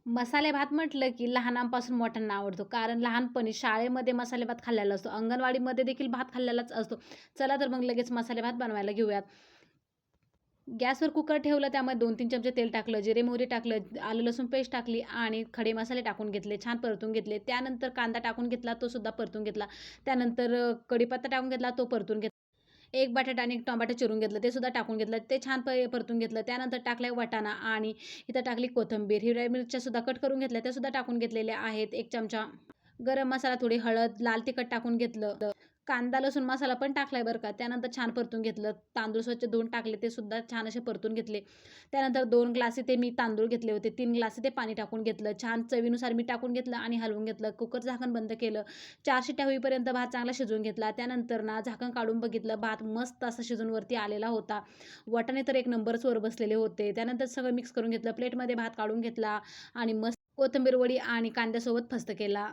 मसाले भात म्हटलं की लहानांपासून मोठ्यांना आवडतो. कारण लहानपणी शाळेमध्ये मसाले भात खाल्लेला असतो. अंगणवाडीमध्ये देखील भात खाल्लेलाच असतो. चला तर मग लगेच मसाले भात बनवायला घेऊयात. गॅसवर कुकर ठेवलं, त्यामध्ये 2-3 चमचे तेल टाकलं, जिरे मोहरी टाकलं, आलं लसूण पेस्ट टाकली आणि खडे मसाले टाकून घेतले, छान परतून घेतले. त्यानंतर कांदा टाकून घेतला, तो सुद्धा परतून घेतला. त्यानंतर कढीपत्ता टाकून घेतला, तो परतून घेतला. एक बटाटा आणि एक टोमॅटो चिरून घेतलं, ते सुद्धा टाकून घेतलं. ते छान परतून घेतलं. त्यानंतर टाकला वाटाणा आणि इथं टाकली कोथिंबीर. हिरव्या मिरच्या सुद्धा कट करून घेतल्या, त्या सुद्धा टाकून घेतलेल्या आहेत. 1 चमचा गरम मसाला, थोडी हळद, लाल तिखट टाकून घेतलं. कांदा, लसूण मसाला पण टाकलाय बरं का. त्यानंतर छान परतून घेतलं. तांदूळ स्वच्छ धुवून टाकले, ते सुद्धा छान असे परतून घेतले. त्यानंतर 2 ग्लास ते मी तांदूळ घेतले होते. 3 ग्लास ते पाणी टाकून घेतलं. छान चवीनुसार मीठ टाकून घेतलं आणि हलवून घेतलं. कुकर झाकण बंद केलं. 4 शिट्ट्या होईपर्यंत भात चांगला शिजवून घेतला. त्यानंतर ना झाकण काढून बघितलं, भात मस्त असा शिजून वरती आलेला होता. वाटाणे तर एक नंबरच वर बसलेले होते. त्यानंतर सगळं मिक्स करून घेतलं. प्लेटमध्ये भात काढून घेतला आणि मस्त कोथिंबीर वडी आणि कांद्यासोबत फस्त केला.